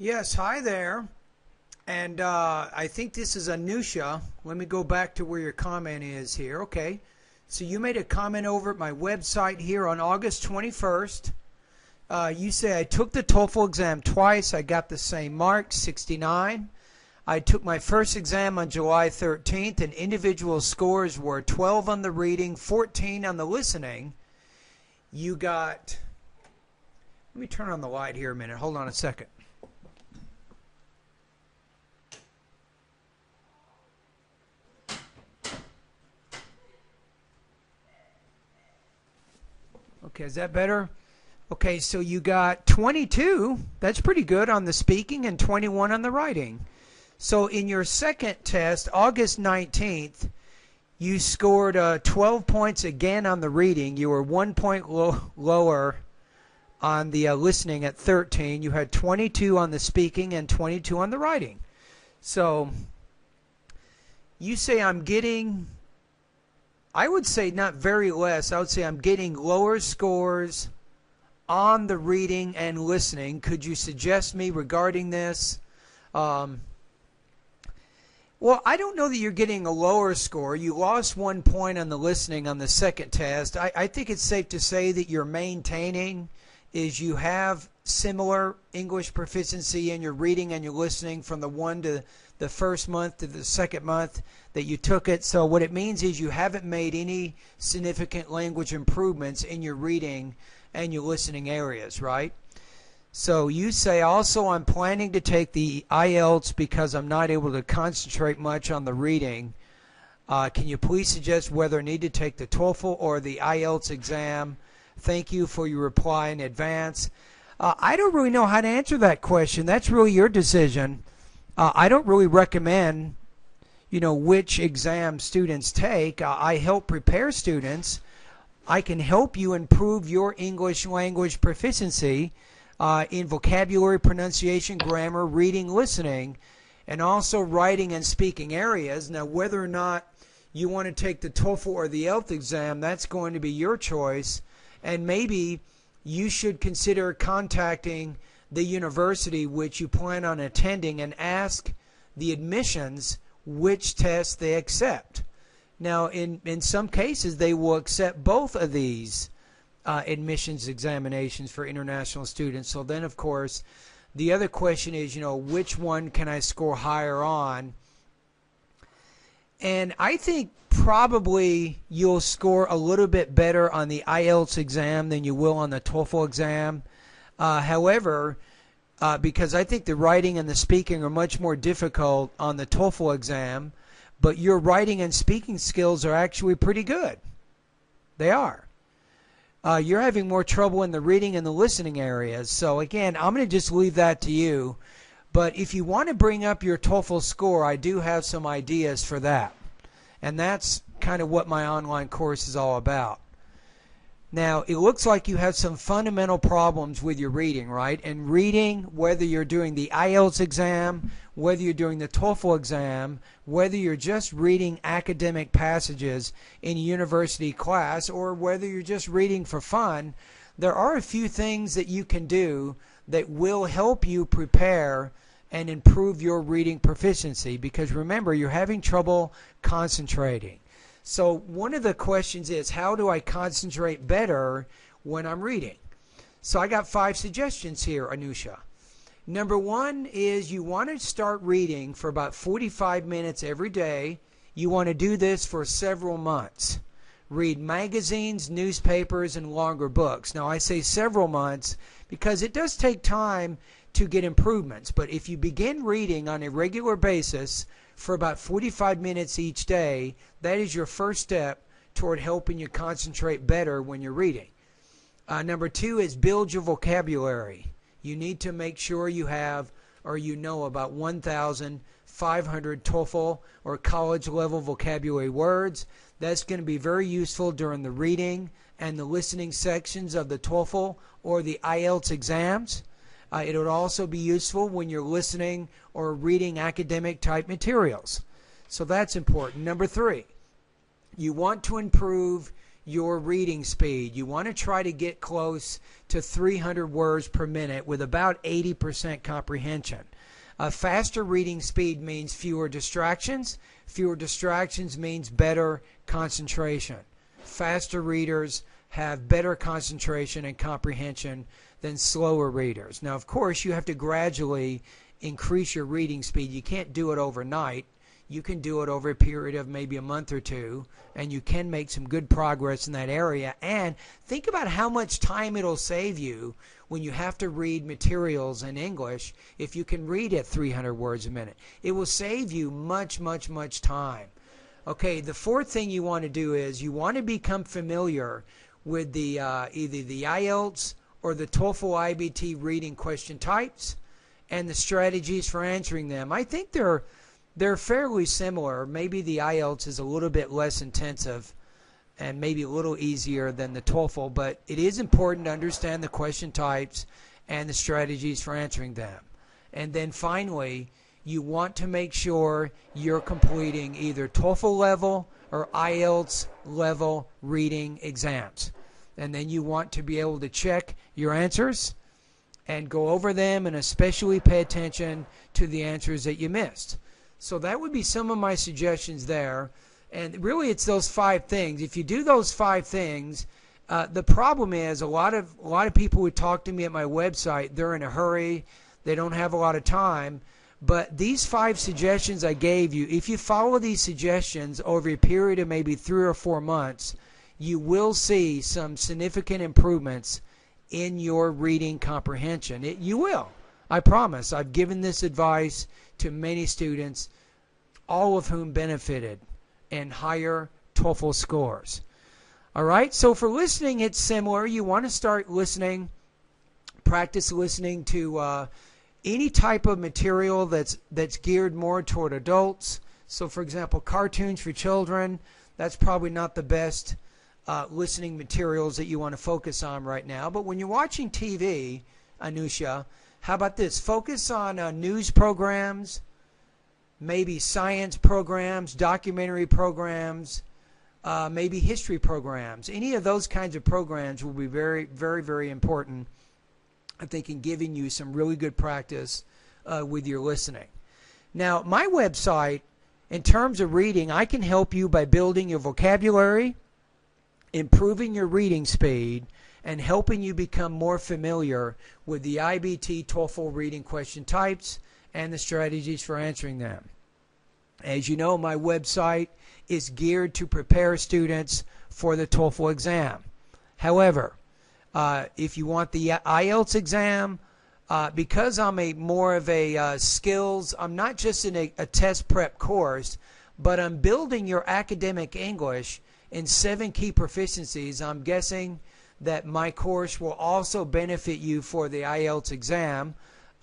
Yes, hi there. And I think this is Anusha. Let me go back to where your comment is here. Okay. So you made a comment over at my website here on August 21st. You say I took the TOEFL exam twice. I got the same mark, 69. I took my first exam on July 13th, and individual scores were 12 on the reading, 14 on the listening. You got, let me turn on the light here a minute. Hold on a second. Okay, is that better? Okay, so you got 22. That's pretty good on the speaking and 21 on the writing. So in your second test, August 19th, you scored 12 points again on the reading. You were 1 point lower on the listening at 13. You had 22 on the speaking and 22 on the writing. So you say I'm getting, I would say not very less. I would say I'm getting lower scores on the reading and listening. Could you suggest me regarding this? Well, I don't know that you're getting a lower score. You lost 1 point on the listening on the second test. I think it's safe to say that you're maintaining is you have similar English proficiency in your reading and your listening from the first month to the second month that you took it. So what it means is you haven't made any significant language improvements in your reading and your listening areas, right? So you say also I'm planning to take the IELTS because I'm not able to concentrate much on the reading. Can you please suggest whether I need to take the TOEFL or the IELTS exam? Thank you for your reply in advance. I don't really know how to answer that question. That's really your decision. I don't really recommend, which exam students take. I help prepare students. I can help you improve your English language proficiency in vocabulary, pronunciation, grammar, reading, listening, and also writing and speaking areas. Now, whether or not you want to take the TOEFL or the IELTS exam, that's going to be your choice. And maybe you should consider contacting the university which you plan on attending and ask the admissions which tests they accept. Now, in some cases, they will accept both of these admissions examinations for international students. So then, of course, the other question is, which one can I score higher on? And I think probably you'll score a little bit better on the IELTS exam than you will on the TOEFL exam. However, because I think the writing and the speaking are much more difficult on the TOEFL exam, but your writing and speaking skills are actually pretty good. They are. You're having more trouble in the reading and the listening areas. So again, I'm going to just leave that to you. But if you want to bring up your TOEFL score, I do have some ideas for that. And that's kind of what my online course is all about. Now, it looks like you have some fundamental problems with your reading, right? And reading, whether you're doing the IELTS exam, whether you're doing the TOEFL exam, whether you're just reading academic passages in a university class, or whether you're just reading for fun, there are a few things that you can do that will help you prepare and improve your reading proficiency. Because remember, you're having trouble concentrating. So one of the questions is, how do I concentrate better when I'm reading? So I got 5 suggestions here, Anusha. Number 1 is you want to start reading for about 45 minutes every day. You want to do this for several months. Read magazines, newspapers, and longer books. Now I say several months because it does take time to get improvements. But if you begin reading on a regular basis for about 45 minutes each day, that is your first step toward helping you concentrate better when you're reading. Number 2 is build your vocabulary. You need to make sure you have or you know about 1,500 TOEFL or college level vocabulary words. That's going to be very useful during the reading and the listening sections of the TOEFL or the IELTS exams. It would also be useful when you're listening or reading academic type materials. So that's important. Number 3, you want to improve your reading speed. You want to try to get close to 300 words per minute with about 80% comprehension. A faster reading speed means fewer distractions. Fewer distractions means better concentration. Faster readers have better concentration and comprehension than slower readers. Now, of course, you have to gradually increase your reading speed. You can't do it overnight. You can do it over a period of maybe a month or two, and you can make some good progress in that area. And think about how much time it'll save you when you have to read materials in English if you can read at 300 words a minute. It will save you much, much, much time. Okay, the fourth thing you want to do is you want to become familiar with the either the IELTS or the TOEFL IBT reading question types and the strategies for answering them. I think they're fairly similar. Maybe the IELTS is a little bit less intensive and maybe a little easier than the TOEFL, but it is important to understand the question types and the strategies for answering them. And then finally, you want to make sure you're completing either TOEFL level or IELTS level reading exams. And then you want to be able to check your answers and go over them and especially pay attention to the answers that you missed. So that would be some of my suggestions there. And really it's those 5 things. If you do those 5 things, the problem is a lot of people who talk to me at my website, they're in a hurry. They don't have a lot of time. But these 5 suggestions I gave you, if you follow these suggestions over a period of maybe 3 or 4 months, you will see some significant improvements in your reading comprehension. You will. I promise. I've given this advice to many students, all of whom benefited in higher TOEFL scores. All right, so for listening, it's similar. You want to start listening, practice listening to any type of material that's geared more toward adults. So, for example, cartoons for children, that's probably not the best listening materials that you want to focus on right now. But when you're watching TV, Anusha, how about this? Focus on news programs, maybe science programs, documentary programs, maybe history programs. Any of those kinds of programs will be very, very, very important, I think, in giving you some really good practice with your listening. Now, my website, in terms of reading, I can help you by building your vocabulary, improving your reading speed, and helping you become more familiar with the IBT TOEFL reading question types and the strategies for answering them. As you know, my website is geared to prepare students for the TOEFL exam. However, if you want the IELTS exam, because I'm more of a skills, I'm not just in a test prep course, but I'm building your academic English in 7 key proficiencies. I'm guessing that my course will also benefit you for the IELTS exam.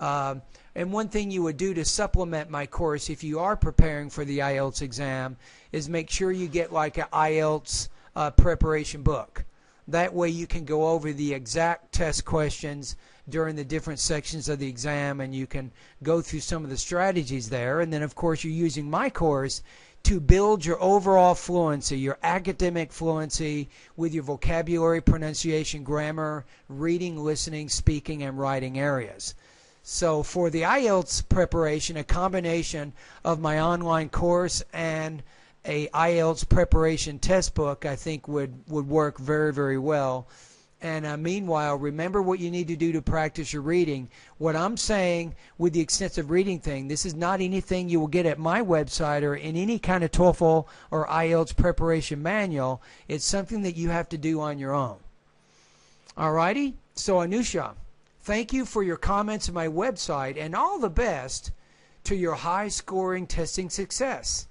And one thing you would do to supplement my course if you are preparing for the IELTS exam is make sure you get like an IELTS preparation book. That way you can go over the exact test questions during the different sections of the exam, and you can go through some of the strategies there. And then, of course, you're using my course to build your overall fluency, your academic fluency with your vocabulary, pronunciation, grammar, reading, listening, speaking, and writing areas. So for the IELTS preparation, a combination of my online course and a IELTS preparation test book, I think would work very, very well. And meanwhile, remember what you need to do to practice your reading. What I'm saying with the extensive reading thing, this is not anything you will get at my website or in any kind of TOEFL or IELTS preparation manual. It's something that you have to do on your own. Alrighty? So Anusha, thank you for your comments on my website, and all the best to your high-scoring testing success.